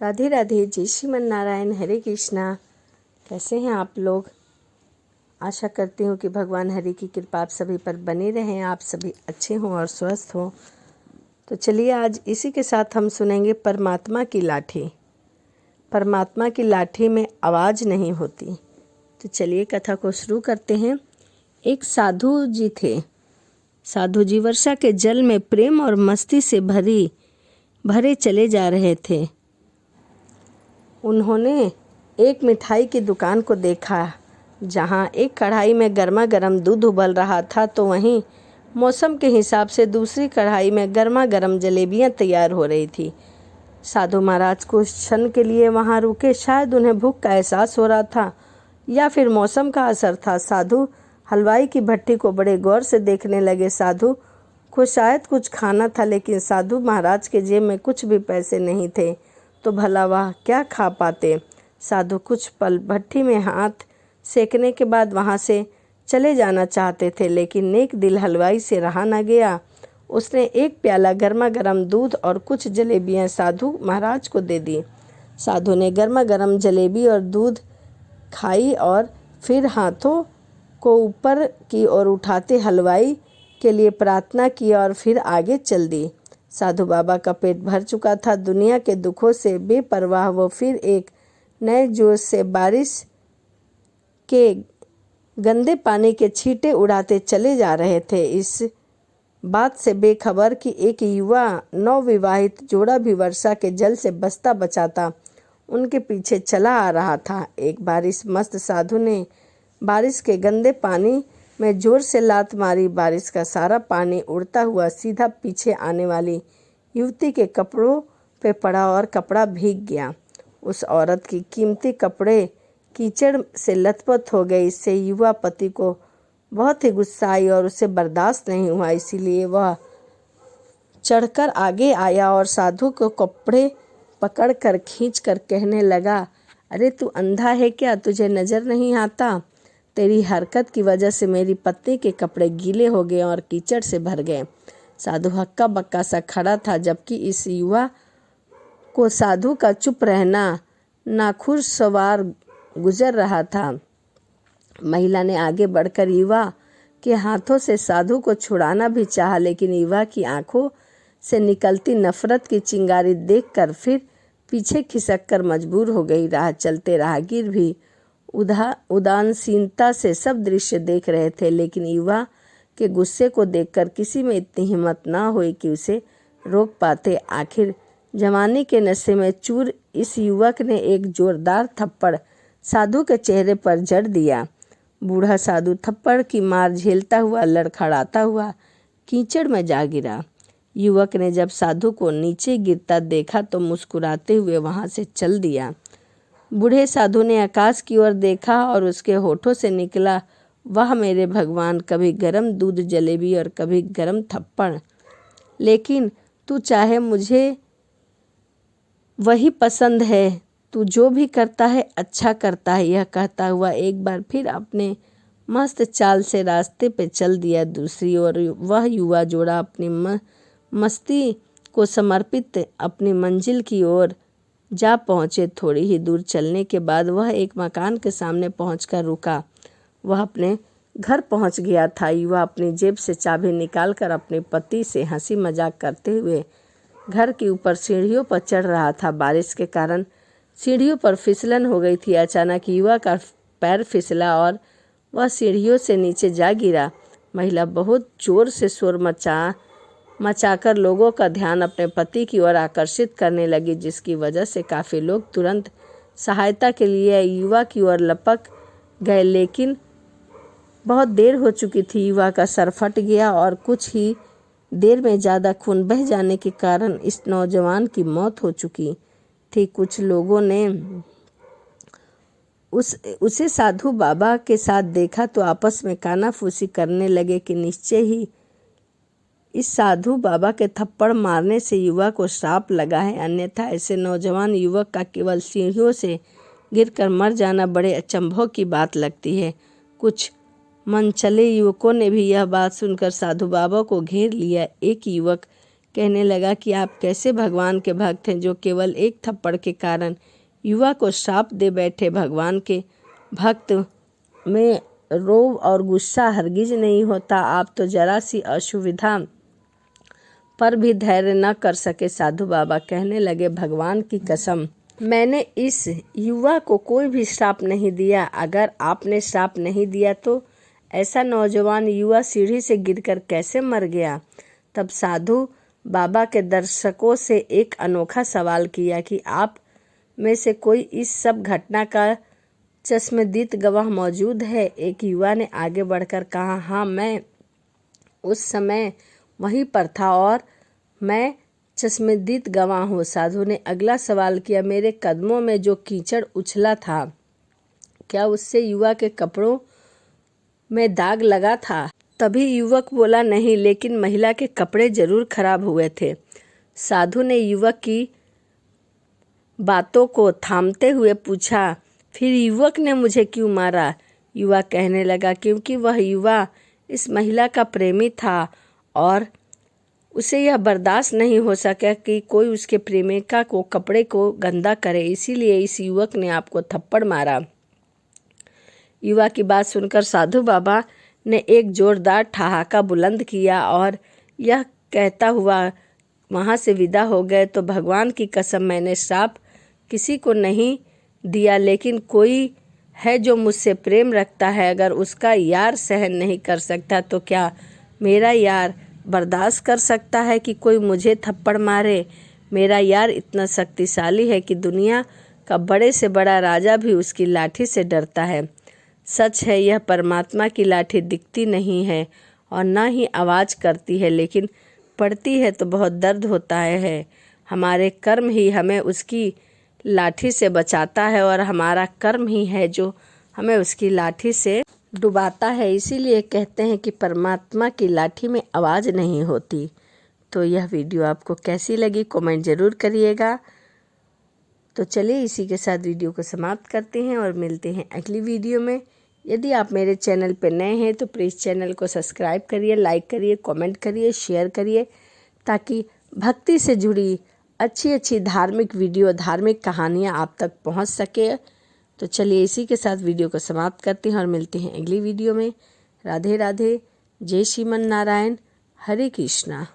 राधे राधे, जय श्रीमन नारायण, हरे कृष्णा। कैसे हैं आप लोग? आशा करती हूँ कि भगवान हरि की कृपा आप सभी पर बनी रहे, आप सभी अच्छे हों और स्वस्थ हों। तो चलिए आज इसी के साथ हम सुनेंगे परमात्मा की लाठी। परमात्मा की लाठी में आवाज़ नहीं होती। तो चलिए कथा को शुरू करते हैं। एक साधु जी थे। साधु जी वर्षा के जल में प्रेम और मस्ती से भरे चले जा रहे थे। उन्होंने एक मिठाई की दुकान को देखा जहां एक कढ़ाई में गर्मा गर्म दूध उबल रहा था, तो वहीं मौसम के हिसाब से दूसरी कढ़ाई में गर्मा गर्म जलेबियां तैयार हो रही थी। साधु महाराज कुछ क्षण के लिए वहां रुके। शायद उन्हें भूख का एहसास हो रहा था या फिर मौसम का असर था। साधु हलवाई की भट्टी को बड़े गौर से देखने लगे। साधु को शायद कुछ खाना था, लेकिन साधु महाराज के जेब में कुछ भी पैसे नहीं थे, तो भला वह क्या खा पाते। साधु कुछ पल भट्टी में हाथ सेकने के बाद वहां से चले जाना चाहते थे, लेकिन नेक दिल हलवाई से रहा न गया। उसने एक प्याला गर्मा गर्म दूध और कुछ जलेबियां साधु महाराज को दे दी। साधु ने गर्मा गर्म जलेबी और दूध खाई और फिर हाथों को ऊपर की ओर उठाते हलवाई के लिए प्रार्थना की और फिर आगे चल दी। साधु बाबा का पेट भर चुका था। दुनिया के दुखों से बेपरवाह वो फिर एक नए जोश से बारिश के गंदे पानी के छींटे उड़ाते चले जा रहे थे, इस बात से बेखबर कि एक युवा नवविवाहित जोड़ा भी वर्षा के जल से बचता बचाता उनके पीछे चला आ रहा था। एक बारिश मस्त साधु ने बारिश के गंदे पानी में जोर से लात मारी। बारिश का सारा पानी उड़ता हुआ सीधा पीछे आने वाली युवती के कपड़ों पे पड़ा और कपड़ा भीग गया। उस औरत की कीमती कपड़े कीचड़ से लथपथ हो गए। इससे युवा पति को बहुत ही गुस्सा आई और उसे बर्दाश्त नहीं हुआ। इसीलिए वह चढ़कर आगे आया और साधु को कपड़े पकड़कर खींचकर कहने लगा, अरे तू अंधा है क्या? तुझे नजर नहीं आता? तेरी हरकत की वजह से मेरी पत्नी के कपड़े गीले हो गए और कीचड़ से भर गए। साधु हक्का बक्का सा खड़ा था, जबकि इस युवा को साधु का चुप रहना नाखुशगवार गुजर रहा था। महिला ने आगे बढ़कर युवा के हाथों से साधु को छुड़ाना भी चाहा, लेकिन युवा की आंखों से निकलती नफरत की चिंगारी देखकर फिर पीछे खिसक कर मजबूर हो गई। राह चलते राहगीर भी उदासीनता से सब दृश्य देख रहे थे, लेकिन युवा के गुस्से को देखकर किसी में इतनी हिम्मत ना हुई कि उसे रोक पाते। आखिर जवानी के नशे में चूर इस युवक ने एक जोरदार थप्पड़ साधु के चेहरे पर जड़ दिया। बूढ़ा साधु थप्पड़ की मार झेलता हुआ लड़खड़ाता हुआ कीचड़ में जा गिरा। युवक ने जब साधु को नीचे गिरता देखा तो मुस्कुराते हुए वहां से चल दिया। बूढ़े साधु ने आकाश की ओर देखा और उसके होठों से निकला, वाह मेरे भगवान, कभी गरम दूध जलेबी और कभी गरम थप्पड़, लेकिन तू चाहे मुझे वही पसंद है। तू जो भी करता है अच्छा करता है। यह कहता हुआ एक बार फिर अपने मस्त चाल से रास्ते पे चल दिया। दूसरी ओर वह युवा जोड़ा अपनी मस्ती को समर्पित अपनी मंजिल की ओर जा पहुँचे। थोड़ी ही दूर चलने के बाद वह एक मकान के सामने पहुंचकर रुका। वह अपने घर पहुंच गया था। युवा अपनी जेब से चाबी निकालकर अपने पति से हंसी मजाक करते हुए घर के ऊपर सीढ़ियों पर चढ़ रहा था। बारिश के कारण सीढ़ियों पर फिसलन हो गई थी। अचानक युवा का पैर फिसला और वह सीढ़ियों से नीचे जा गिरा। महिला बहुत जोर से शोर मचाकर लोगों का ध्यान अपने पति की ओर आकर्षित करने लगी, जिसकी वजह से काफ़ी लोग तुरंत सहायता के लिए युवा की ओर लपक गए, लेकिन बहुत देर हो चुकी थी। युवा का सर फट गया और कुछ ही देर में ज़्यादा खून बह जाने के कारण इस नौजवान की मौत हो चुकी थी। कुछ लोगों ने उसे साधु बाबा के साथ देखा तो आपस में कानाफूसी करने लगे कि निश्चय ही इस साधु बाबा के थप्पड़ मारने से युवा को श्राप लगा है, अन्यथा ऐसे नौजवान युवक का केवल सीढ़ियों से गिरकर मर जाना बड़े अचंभव की बात लगती है। कुछ मनचले युवकों ने भी यह बात सुनकर साधु बाबा को घेर लिया। एक युवक कहने लगा कि आप कैसे भगवान के भक्त हैं जो केवल एक थप्पड़ के कारण युवा को श्राप दे बैठे। भगवान के भक्त में रोब और गुस्सा हरगिज नहीं होता। आप तो जरा सी असुविधा पर भी धैर्य न कर सके। साधु बाबा कहने लगे, भगवान की कसम, मैंने इस युवा को कोई भी श्राप नहीं दिया। अगर आपने श्राप नहीं दिया तो ऐसा नौजवान युवा सीढ़ी से गिरकर कैसे मर गया? तब साधु बाबा के दर्शकों से एक अनोखा सवाल किया कि आप में से कोई इस सब घटना का चश्मदीद गवाह मौजूद है? एक युवा ने आगे बढ़कर कहा, हाँ, मैं उस समय वहीं पर था और मैं चश्मदीद गवाह हूँ। साधु ने अगला सवाल किया, मेरे कदमों में जो कीचड़ उछला था, क्या उससे युवा के कपड़ों में दाग लगा था? तभी युवक बोला, नहीं, लेकिन महिला के कपड़े जरूर खराब हुए थे। साधु ने युवक की बातों को थामते हुए पूछा, फिर युवक ने मुझे क्यों मारा? युवा कहने लगा, क्योंकि वह युवा इस महिला का प्रेमी था और उसे यह बर्दाश्त नहीं हो सका कि कोई उसके प्रेमिका को कपड़े को गंदा करे, इसीलिए इस युवक ने आपको थप्पड़ मारा। युवा की बात सुनकर साधु बाबा ने एक जोरदार ठहाका बुलंद किया और यह कहता हुआ वहाँ से विदा हो गए। तो भगवान की कसम, मैंने श्राप किसी को नहीं दिया, लेकिन कोई है जो मुझसे प्रेम रखता है। अगर उसका यार सहन नहीं कर सकता तो क्या मेरा यार बर्दाश्त कर सकता है कि कोई मुझे थप्पड़ मारे? मेरा यार इतना शक्तिशाली है कि दुनिया का बड़े से बड़ा राजा भी उसकी लाठी से डरता है। सच है, यह परमात्मा की लाठी दिखती नहीं है और न ही आवाज़ करती है, लेकिन पड़ती है तो बहुत दर्द होता है। हमारे कर्म ही हमें उसकी लाठी से बचाता है और हमारा कर्म ही है जो हमें उसकी लाठी से डुबाता है। इसीलिए कहते हैं कि परमात्मा की लाठी में आवाज़ नहीं होती। तो यह वीडियो आपको कैसी लगी कमेंट ज़रूर करिएगा। तो चलिए इसी के साथ वीडियो को समाप्त करते हैं और मिलते हैं अगली वीडियो में। यदि आप मेरे चैनल पर नए हैं तो प्लीज़ चैनल को सब्सक्राइब करिए, लाइक करिए, कमेंट करिए, शेयर करिए, ताकि भक्ति से जुड़ी अच्छी धार्मिक वीडियो, धार्मिक कहानियाँ आप तक पहुँच सके। तो चलिए इसी के साथ वीडियो को समाप्त करते हैं और मिलते हैं अगली वीडियो में। राधे राधे, जय श्रीमन नारायण, हरे कृष्णा।